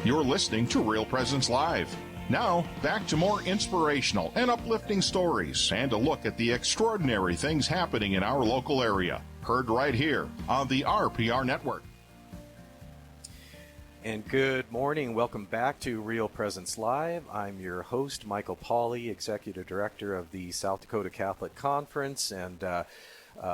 You're listening to Real Presence Live. Now, back to more inspirational and uplifting stories and a look at the extraordinary things happening in our local area. Heard right here on the RPR Network. And good morning. Welcome back to Real Presence Live. I'm your host, Michael Pauley, Executive Director of the South Dakota Catholic Conference, and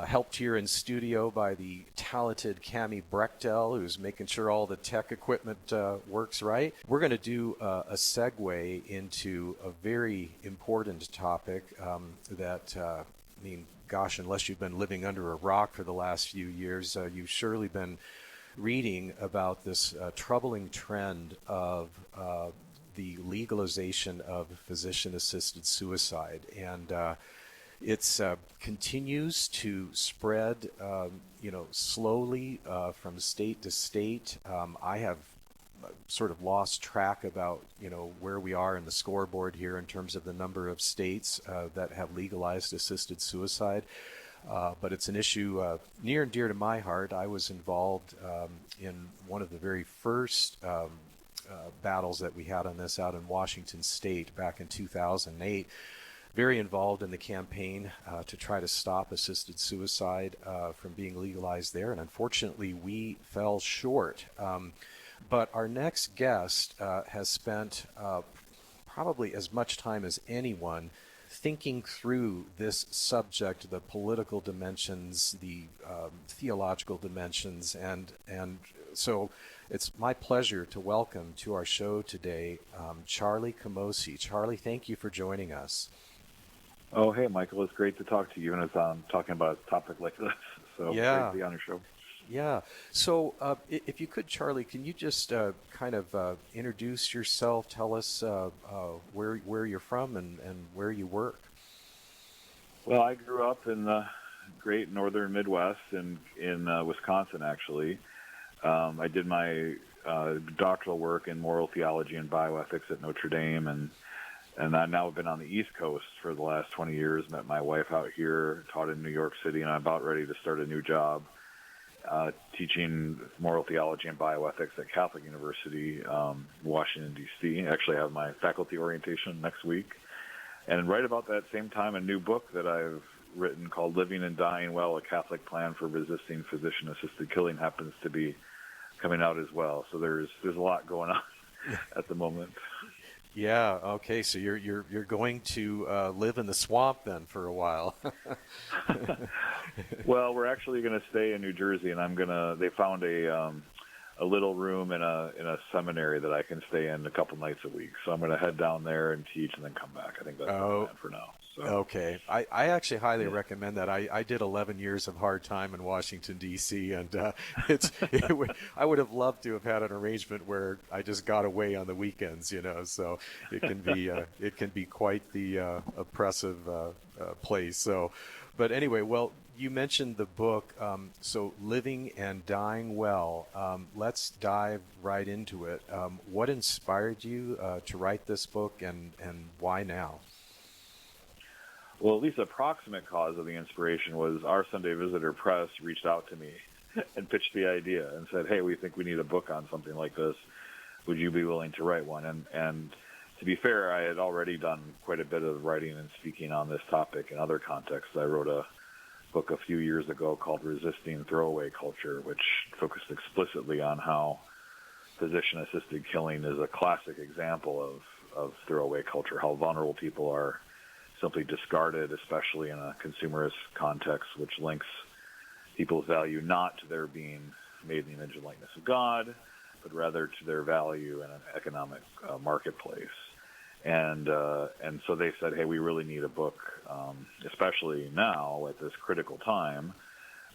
helped here in studio by the talented Cami Brechtel, who's making sure all the tech equipment works right. We're going to do a segue into a very important topic gosh, unless you've been living under a rock for the last few years, you've surely been reading about this troubling trend of the legalization of physician-assisted suicide. And it continues to spread, slowly from state to state. I have sort of lost track about, where we are in the scoreboard here in terms of the number of states that have legalized assisted suicide. But it's an issue near and dear to my heart. I was involved in one of the very first battles that we had on this out in Washington State back in 2008. Very involved in the campaign to try to stop assisted suicide from being legalized there. And unfortunately, we fell short. But our next guest has spent probably as much time as anyone thinking through this subject, the political dimensions, the theological dimensions, and so it's my pleasure to welcome to our show today Charlie Camosy. Charlie, thank you for joining us. Oh, hey, Michael. It's great to talk to you, and it's talking about a topic like this. So yeah. Great to be on your show. Yeah. So if you could, Charlie, can you just kind of introduce yourself, tell us where you're from and where you work? Well, I grew up in the great northern Midwest in Wisconsin, actually. I did my doctoral work in moral theology and bioethics at Notre Dame, and I've now been on the East Coast for the last 20 years, met my wife out here, taught in New York City, and I'm about ready to start a new job teaching moral theology and bioethics at Catholic University, Washington, D.C. Actually, I have my faculty orientation next week. And right about that same time, a new book that I've written called Living and Dying Well, A Catholic Plan for Resisting Physician-Assisted Killing happens to be coming out as well. So there's a lot going on at the moment. Yeah. Okay. So you're going to live in the swamp then for a while. Well, we're actually going to stay in New Jersey, and they found a little room in a seminary that I can stay in a couple nights a week. So I'm going to head down there and teach and then come back. I think that's the plan for now. So. Okay. I actually highly recommend that. I did 11 years of hard time in Washington, D.C., and I would have loved to have had an arrangement where I just got away on the weekends, so it can be quite the oppressive place. So, but anyway, well, you mentioned the book, so Living and Dying Well. Let's dive right into it. What inspired you to write this book, and why now? Well, at least the approximate cause of the inspiration was our Sunday Visitor Press reached out to me and pitched the idea and said, hey, we think we need a book on something like this. Would you be willing to write one? And to be fair, I had already done quite a bit of writing and speaking on this topic in other contexts. I wrote a book a few years ago called Resisting Throwaway Culture, which focused explicitly on how physician-assisted killing is a classic example of throwaway culture, how vulnerable people are simply discarded, especially in a consumerist context, which links people's value not to their being made in the image and likeness of God, but rather to their value in an economic marketplace. And so they said, hey, we really need a book, especially now at this critical time.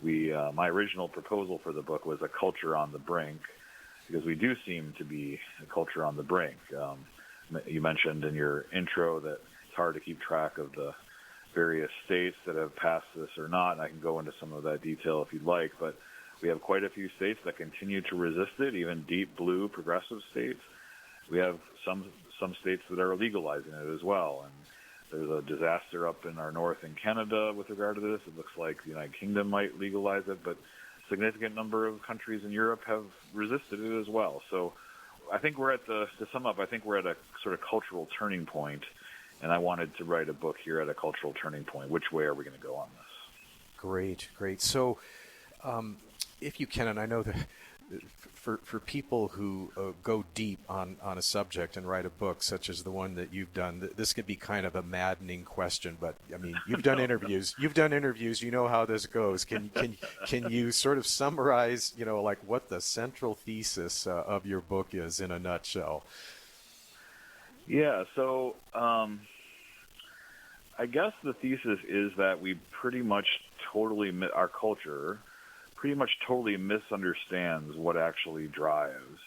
My original proposal for the book was a culture on the brink, because we do seem to be a culture on the brink. You mentioned in your intro that it's hard to keep track of the various states that have passed this or not, and I can go into some of that detail if you'd like, but we have quite a few states that continue to resist it, even deep blue progressive states. We have some states that are legalizing it as well, and there's a disaster up in our north in Canada with regard to this. It looks like the United Kingdom might legalize it, but a significant number of countries in Europe have resisted it as well. So I think to sum up, I think we're at a sort of cultural turning point, and I wanted to write a book here at a cultural turning point. Which way are we going to go on this? Great. So, if you can, and I know that for people who go deep on a subject and write a book such as the one that you've done, this could be kind of a maddening question. But I mean, you've done interviews. You've done interviews. You know how this goes. Can you sort of summarize, like what the central thesis of your book is in a nutshell? Yeah. So I guess the thesis is that we pretty much our culture pretty much totally misunderstands what actually drives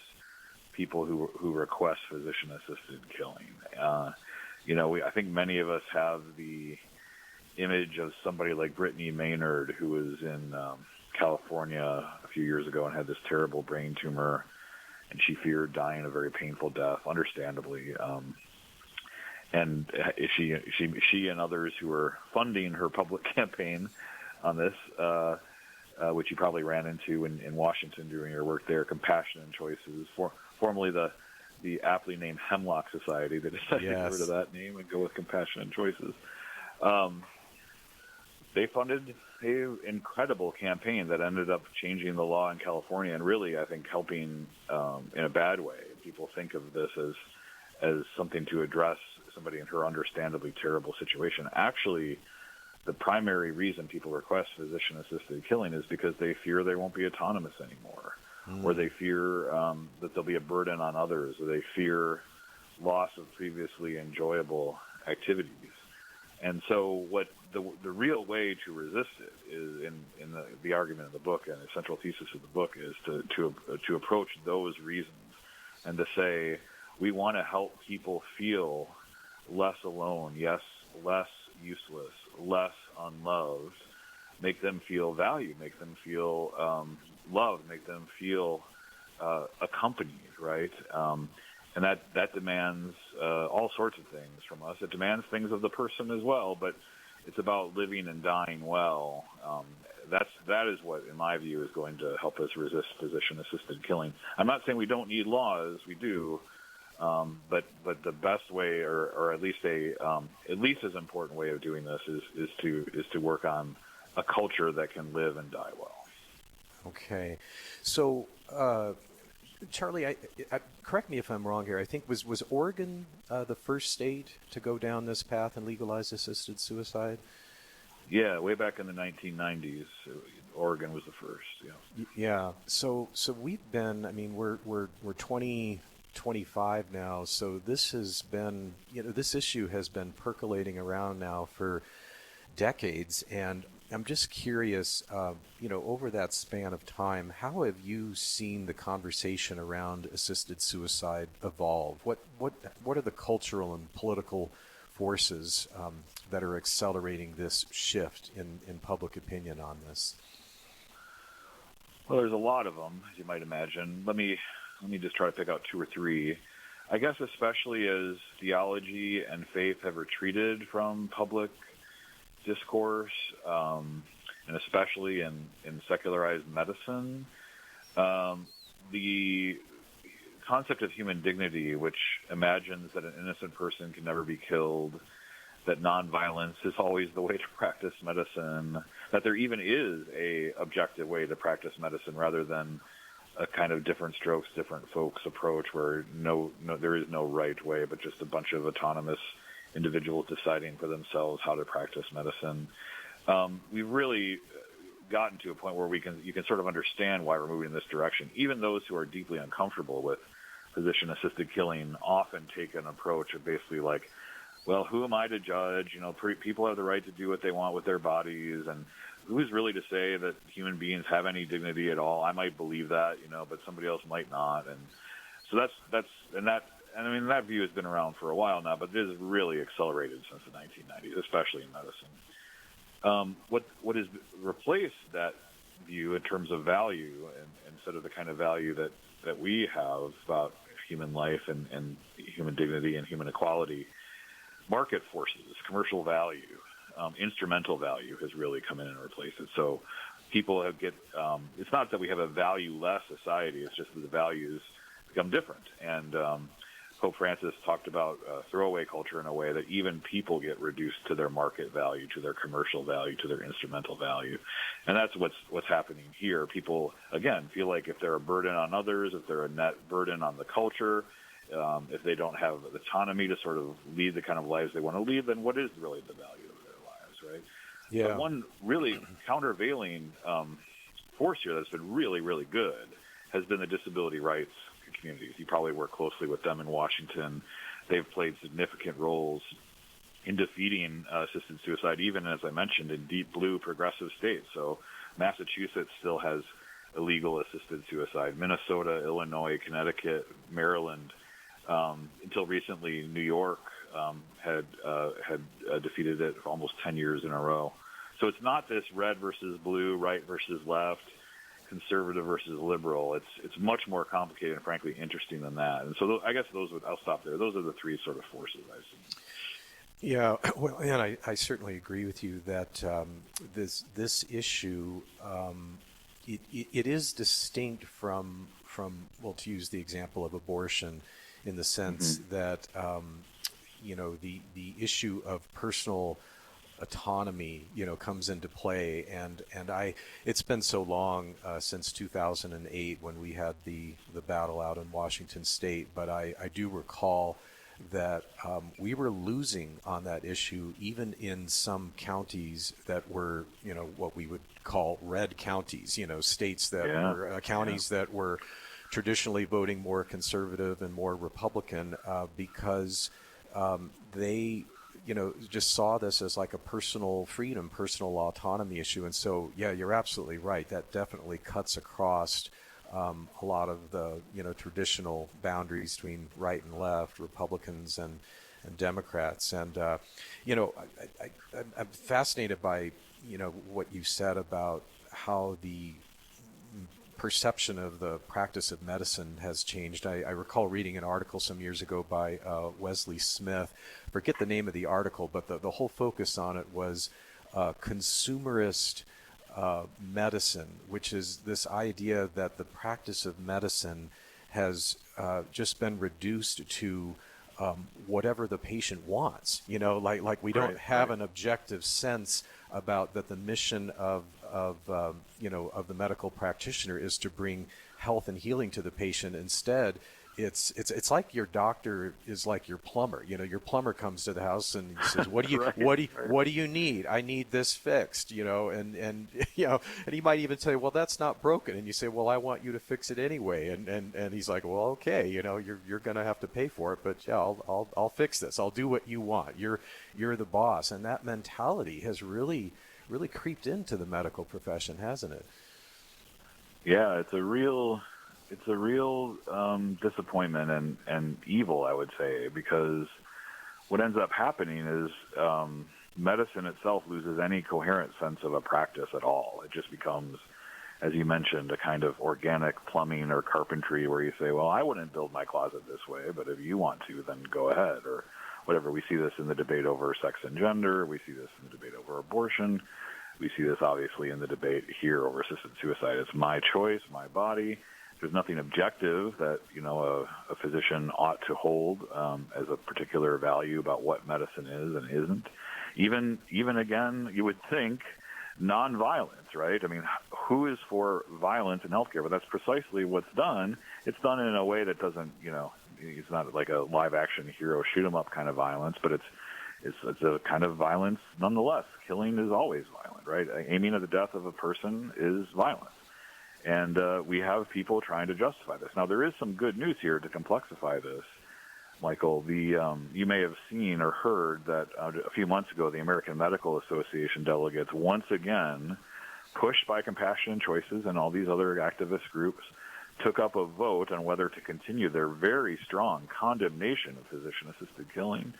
people who request physician-assisted killing. I think many of us have the image of somebody like Brittany Maynard, who was in California a few years ago and had this terrible brain tumor, and she feared dying a very painful death, understandably. And she and others who were funding her public campaign on this, which you probably ran into in Washington during your work there, Compassionate Choices, formerly the aptly named Hemlock Society. They decided to get rid of that name and go with Compassionate Choices. They funded an incredible campaign that ended up changing the law in California and really, I think, helping in a bad way. People think of this as something to address somebody in her understandably terrible situation. Actually, the primary reason people request physician-assisted killing is because they fear they won't be autonomous anymore, or they fear that there'll be a burden on others, or they fear loss of previously enjoyable activities. And so what the real way to resist it is, in the argument of the book and the central thesis of the book, is to approach those reasons and to say, we want to help people feel less alone, yes, less useless, less unloved, make them feel valued, make them feel loved, make them feel accompanied, right? And that demands all sorts of things from us. It demands things of the person as well, but it's about living and dying well. That is what, in my view, is going to help us resist physician-assisted killing. I'm not saying we don't need laws; we do. But the best way, or at least as important way of doing this is to work on a culture that can live and die well. Okay, so Charlie, correct me if I'm wrong here. I think was Oregon the first state to go down this path and legalize assisted suicide? Yeah, way back in the 1990s, Oregon was the first. Yeah. Yeah. So we've been. I mean, we're 2025 now, so this has been, this issue has been percolating around now for decades, and I'm just curious, over that span of time, how have you seen the conversation around assisted suicide evolve? What are the cultural and political forces that are accelerating this shift in public opinion on this? Well, there's a lot of them, as you might imagine. Let me just try to pick out two or three. I guess especially as theology and faith have retreated from public discourse, and especially in secularized medicine, the concept of human dignity, which imagines that an innocent person can never be killed, that nonviolence is always the way to practice medicine, that there even is a objective way to practice medicine rather than a kind of different strokes, different folks approach where there is no right way, but just a bunch of autonomous individuals deciding for themselves how to practice medicine. We've really gotten to a point where you can sort of understand why we're moving in this direction. Even those who are deeply uncomfortable with physician-assisted killing often take an approach of basically like, well, who am I to judge? People have the right to do what they want with their bodies, and who's really to say that human beings have any dignity at all? I might believe that, but somebody else might not. And so that view has been around for a while now, but it has really accelerated since the 1990s, especially in medicine. What has replaced that view in terms of value, and instead of the kind of value that we have about human life and human dignity and human equality, market forces, commercial value, instrumental value has really come in and replaced it. So people it's not that we have a value-less society, it's just that the values become different. And Pope Francis talked about throwaway culture in a way that even people get reduced to their market value, to their commercial value, to their instrumental value. And that's what's happening here. People, again, feel like if they're a burden on others, if they're a net burden on the culture, if they don't have autonomy to sort of lead the kind of lives they want to lead, then what is really the value of their lives, right? Yeah. But one really countervailing force here that's been really, really good has been the disability rights communities. You probably work closely with them in Washington. They've played significant roles in defeating assisted suicide, even, as I mentioned, in deep blue progressive states. So Massachusetts still has illegal assisted suicide. Minnesota, Illinois, Connecticut, Maryland, until recently, New York had defeated it for almost 10 years in a row. So it's not this red versus blue, right versus left, conservative versus liberal. It's much more complicated and frankly interesting than that. And so I guess I'll stop there. Those are the three sort of forces I've seen. Yeah, well, and I certainly agree with you that this issue it is distinct from well, to use the example of abortion, in the sense that the issue of personal autonomy, comes into play, and it's been so long since 2008 when we had the battle out in Washington State, but I do recall that we were losing on that issue, even in some counties that were, what we would call red counties, states that were counties that were traditionally voting more conservative and more Republican, because they just saw this as like a personal freedom, personal autonomy issue. And so, yeah, you're absolutely right. That definitely cuts across a lot of the, traditional boundaries between right and left, Republicans and Democrats. And, I'm fascinated by, what you said about how the perception of the practice of medicine has changed. I recall reading an article some years ago by Wesley Smith. Forget the name of the article, but the whole focus on it was consumerist medicine, which is this idea that the practice of medicine has just been reduced to whatever the patient wants. Like we don't have an objective sense about that the mission of the medical practitioner is to bring health and healing to the patient. Instead, it's like your doctor is like your plumber. Your plumber comes to the house and he says, "What do you need? I need this fixed." And he might even say, "Well, that's not broken." And you say, "Well, I want you to fix it anyway." And he's like, "Well, okay, you're going to have to pay for it, but yeah, I'll fix this. I'll do what you want. You're the boss." And that mentality has really creeped into the medical profession, hasn't it? Yeah, it's a real disappointment and evil, I would say, because what ends up happening is medicine itself loses any coherent sense of a practice at all. It just becomes, as you mentioned, a kind of organic plumbing or carpentry where you say, well, I wouldn't build my closet this way, but if you want to, then go ahead, or whatever. We see this in the debate over sex and gender. We see this in the debate over abortion. We see this, obviously, in the debate here over assisted suicide. It's my choice, my body. There's nothing objective that, a physician ought to hold as a particular value about what medicine is and isn't. Even again, you would think nonviolence, right? I mean, who is for violence in healthcare? But that's precisely what's done. It's done in a way that doesn't, it's not like a live-action hero shoot-'em-up kind of violence, but it's a kind of violence nonetheless. Killing is always violent, right? Aiming at the death of a person is violence. And we have people trying to justify this. Now, there is some good news here to complexify this, Michael. You may have seen or heard that a few months ago, the American Medical Association delegates once again, pushed by Compassion and Choices and all these other activist groups, took up a vote on whether to continue their very strong condemnation of physician-assisted killing.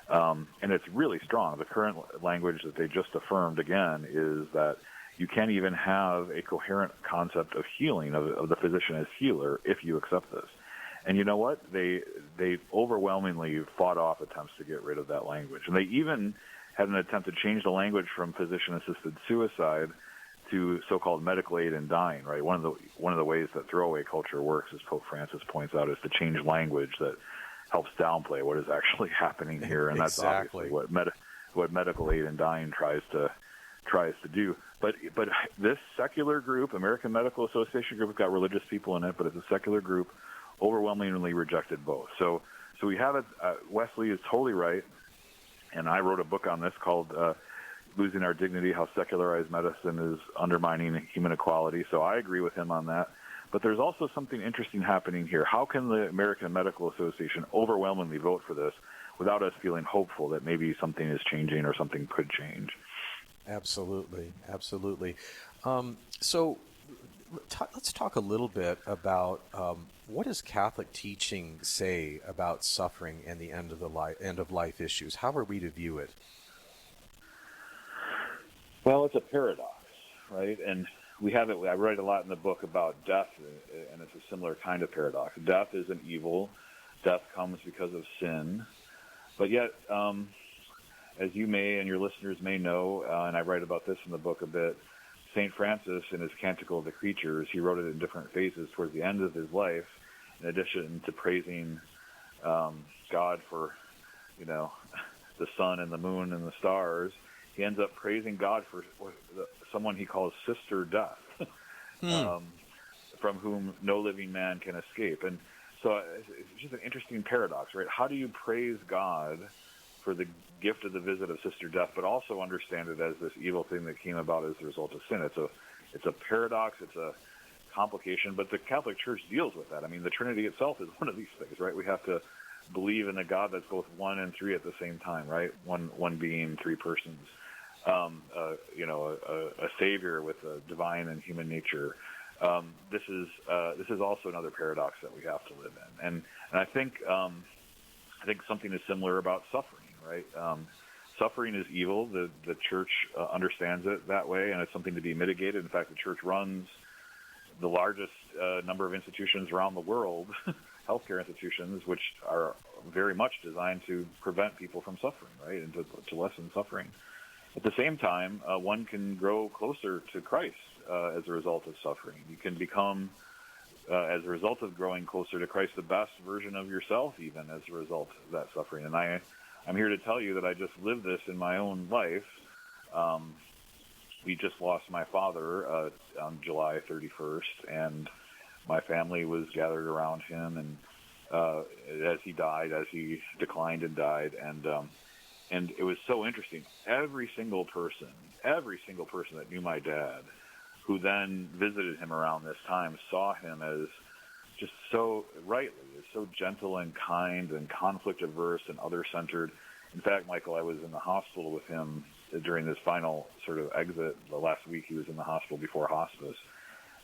And it's really strong. The current language that they just affirmed again is that you can't even have a coherent concept of healing, of the physician as healer, if you accept this. And you know what? They overwhelmingly fought off attempts to get rid of that language. And they even had an attempt to change the language from physician-assisted suicide to so-called medical aid in dying, right? One of the ways that throwaway culture works, as Pope Francis points out, is to change language that helps downplay what is actually happening here, and that's Exactly. obviously what medical aid in dying tries to do. But this secular group, American Medical Association group, has got religious people in it, but it's a secular group, overwhelmingly rejected both. So we have it. Wesley is totally right, and I wrote a book on this called Losing Our Dignity, How Secularized Medicine is Undermining Human Equality. So I agree with him on that. But there's also something interesting happening here. How can the American Medical Association overwhelmingly vote for this without us feeling hopeful that maybe something is changing or something could change? Absolutely. So let's talk a little bit about what does Catholic teaching say about suffering and the end of life issues? How are we to view it? Well, it's a paradox, right? And we have it. I write a lot in the book about death, and it's a similar kind of paradox. Death is an evil. Death comes because of sin. But yet, as you may and your listeners may know, and I write about this in the book a bit, St. Francis, in his Canticle of the Creatures, he wrote it in different phases towards the end of his life, in addition to praising God for, the sun and the moon and the stars. He ends up praising God for someone he calls Sister Death, from whom no living man can escape. And so it's just an interesting paradox, right? How do you praise God for the gift of the visit of Sister Death, but also understand it as this evil thing that came about as a result of sin? It's a paradox, it's a complication, but the Catholic Church deals with that. I mean, the Trinity itself is one of these things, right? We have to believe in a God that's both one and three at the same time, right? One being, three persons. A savior with a divine and human nature. This is also another paradox that we have to live in, and I think something is similar about suffering, right? Suffering is evil. The Church understands it that way, and it's something to be mitigated. In fact, the Church runs the largest number of institutions around the world, healthcare institutions, which are very much designed to prevent people from suffering, right, and to lessen suffering. At the same time, one can grow closer to Christ as a result of suffering. You can become, as a result of growing closer to Christ, the best version of yourself, even as a result of that suffering. And I'm here to tell you that I just lived this in my own life. We just lost my father on July 31st, and my family was gathered around him, and as he declined and died, and it was so interesting. Every single person that knew my dad, who then visited him around this time, saw him as just so gentle and kind and conflict averse and other centered. In fact, Michael, I was in the hospital with him during this final sort of exit. The last week he was in the hospital before hospice,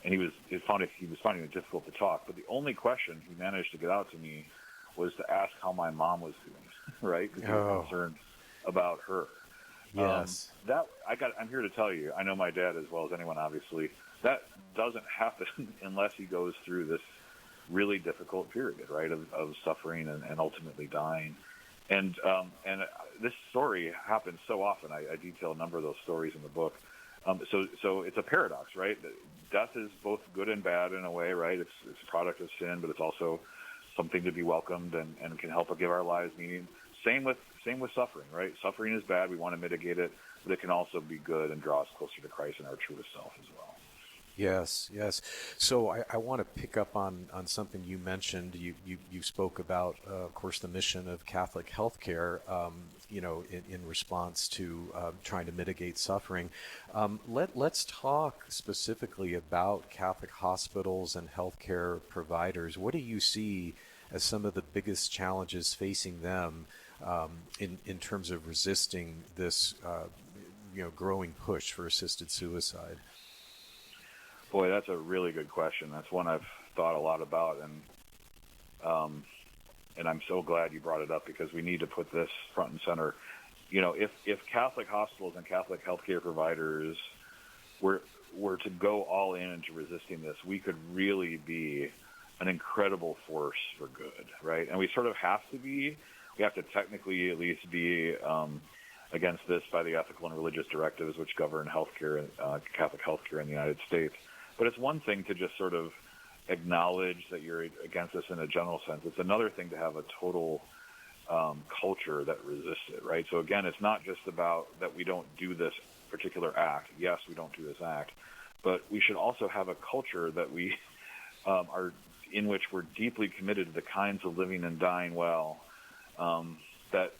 and he was finding it difficult to talk. But the only question he managed to get out to me was to ask how my mom was doing, right? Because he was concerned about her. Yes. I'm here to tell you, I know my dad as well as anyone, obviously, that doesn't happen unless he goes through this really difficult period, right, of suffering and ultimately dying. And this story happens so often. I detail a number of those stories in the book. So it's a paradox, right? Death is both good and bad in a way, right? It's a product of sin, but it's also something to be welcomed and can help give our lives meaning. Same with suffering, right? Suffering is bad. We want to mitigate it, but it can also be good and draw us closer to Christ and our truest self as well. Yes. So I want to pick up on something you mentioned. You spoke about, of course, the mission of Catholic healthcare, in response to trying to mitigate suffering. Let's talk specifically about Catholic hospitals and healthcare providers. What do you see as some of the biggest challenges facing them in terms of resisting this, growing push for assisted suicide? Boy, that's a really good question. That's one I've thought a lot about, and I'm so glad you brought it up because we need to put this front and center. If Catholic hospitals and Catholic healthcare providers were to go all in into resisting this, we could really be an incredible force for good, right? And we sort of have to be. We have to technically at least be against this by the ethical and religious directives which govern healthcare, Catholic healthcare in the United States. But it's one thing to just sort of acknowledge that you're against this in a general sense. It's another thing to have a total culture that resists it, right? So again, it's not just about that we don't do this particular act. Yes, we don't do this act, but we should also have a culture that we are in which we're deeply committed to the kinds of living and dying well that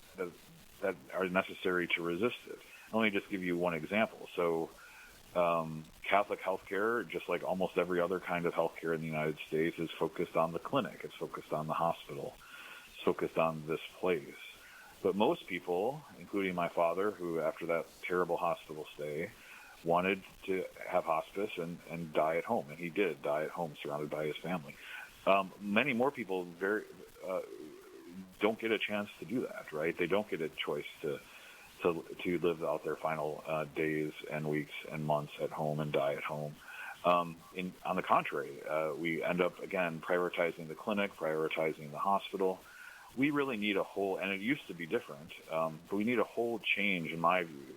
are necessary to resist it. Let me just give you one example. So Catholic healthcare, just like almost every other kind of healthcare in the United States, is focused on the clinic. It's focused on the hospital. It's focused on this place. But most people, including my father, who after that terrible hospital stay wanted to have hospice and die at home, and he did die at home surrounded by his family. Many more people don't get a chance to do that, right? They don't get a choice to live out their final days and weeks and months at home and die at home. On the contrary, we end up, again, prioritizing the clinic, prioritizing the hospital. We really need a whole, and it used to be different, but we need a whole change, in my view,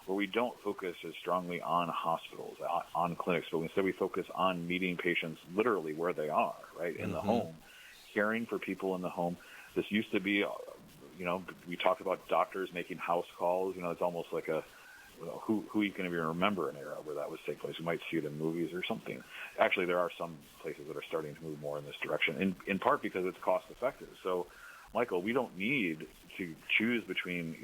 where we don't focus as strongly on hospitals, on clinics, but instead we focus on meeting patients literally where they are, right, in the home, caring for people in the home. This used to be, we talk about doctors making house calls. It's almost like who you can even remember an era where that was taking place. You might see it in movies or something. Actually, there are some places that are starting to move more in this direction, in part because it's cost effective. So, Michael, we don't need to choose between,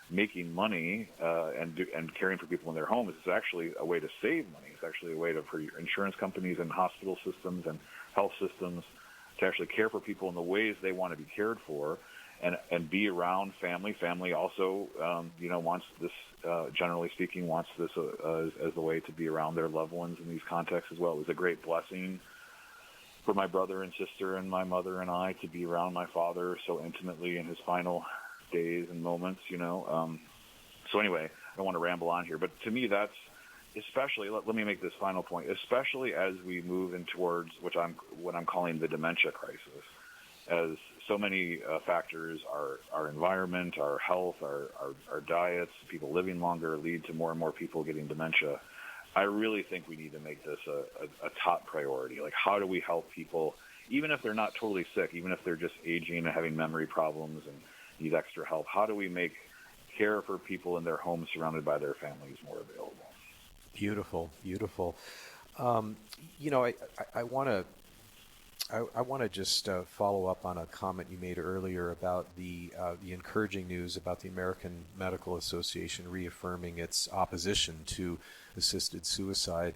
making money and caring for people in their homes. It's actually a way to save money. It's actually a way for insurance companies and hospital systems and health systems to actually care for people in the ways they want to be cared for and be around family. Family also, wants this, generally speaking, wants this as a way to be around their loved ones in these contexts as well. It was a great blessing for my brother and sister and my mother and I to be around my father so intimately in his final days and moments, So anyway, I don't want to ramble on here, but to me that's especially, let me make this final point, especially as we move in towards what I'm calling the dementia crisis, as so many factors, our environment, our health, our diets, people living longer lead to more and more people getting dementia. I really think we need to make this a top priority. Like, how do we help people, even if they're not totally sick, even if they're just aging and having memory problems and need extra help, how do we make care for people in their homes surrounded by their families more available? Beautiful, beautiful. I want to just follow up on a comment you made earlier about the encouraging news about the American Medical Association reaffirming its opposition to assisted suicide.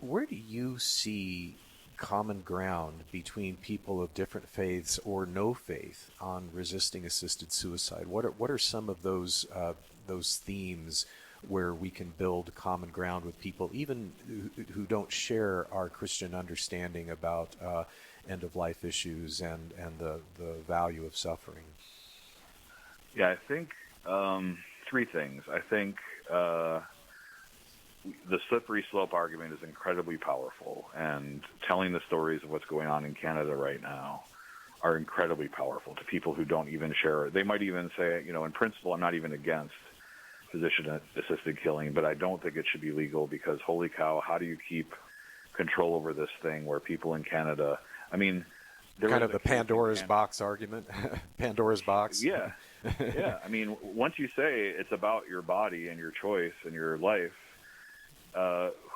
Where do you see common ground between people of different faiths or no faith on resisting assisted suicide? What are some of those themes where we can build common ground with people, even who don't share our Christian understanding about end-of-life issues and the value of suffering? Yeah, I think three things. I think the slippery slope argument is incredibly powerful, and telling the stories of what's going on in Canada right now are incredibly powerful to people who don't even share it. They might even say, in principle, I'm not even against physician-assisted killing, but I don't think it should be legal because, holy cow, how do you keep control over this thing where people in Canada, kind of the Pandora's box argument, Pandora's box. Yeah. Yeah. Once you say it's about your body and your choice and your life,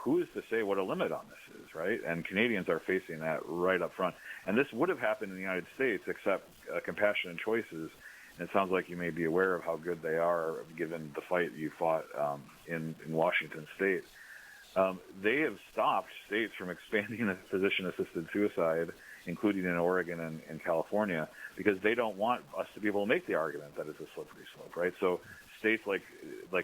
who is to say what a limit on this is, right? And Canadians are facing that right up front. And this would have happened in the United States, except Compassion & Choices. And it sounds like you may be aware of how good they are, given the fight you fought in Washington State. They have stopped states from expanding physician-assisted suicide, including in Oregon and California, because they don't want us to be able to make the argument that it's a slippery slope, right? So states like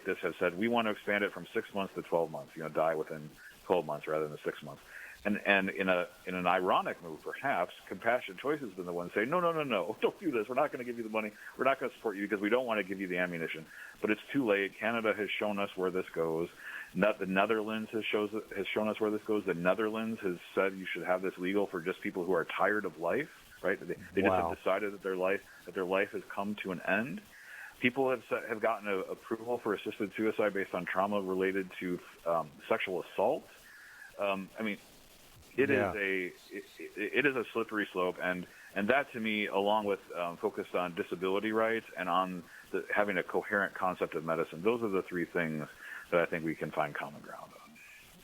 this have said, we want to expand it from 6 months to 12 months, die within 12 months rather than 6 months. And in an ironic move, perhaps, Compassion Choice has been the one saying, no, don't do this. We're not going to give you the money. We're not going to support you because we don't want to give you the ammunition. But it's too late. Canada has shown us where this goes. The Netherlands has shown us where this goes. The Netherlands has said you should have this legal for just people who are tired of life, right? They just have decided that their life has come to an end. People have gotten approval for assisted suicide based on trauma related to sexual assault. It is a slippery slope, and that to me, along with focus on disability rights and on having a coherent concept of medicine, those are the three things that I think we can find common ground on.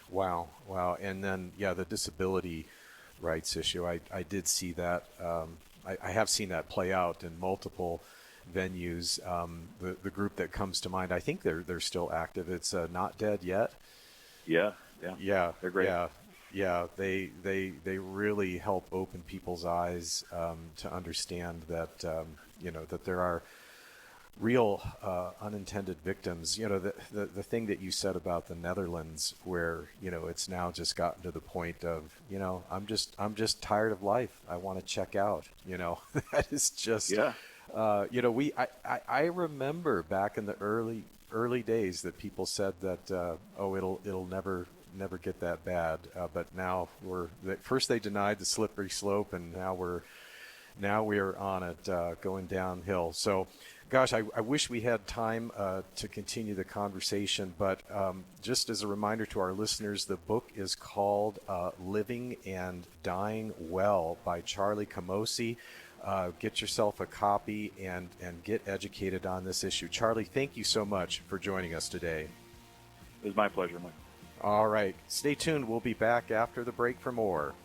Wow. And then, the disability rights issue, I did see that. I have seen that play out in multiple venues. The group that comes to mind, I think they're still active. It's Not Dead Yet. Yeah, they're great. They really help open people's eyes to understand that that there are real unintended victims. The thing that you said about the Netherlands, where it's now just gotten to the point of I'm just tired of life. I want to check out. That is just I remember back in the early days that people said that it'll never get that bad, but now first they denied the slippery slope, and now we're on it, going downhill. So gosh, I wish we had time to continue the conversation, but just as a reminder to our listeners, the book is called Living and Dying Well by Charlie Camosy. Get yourself a copy and get educated on this issue. Charlie, thank you so much for joining us today. It was my pleasure, Mike. All right. Stay tuned. We'll be back after the break for more.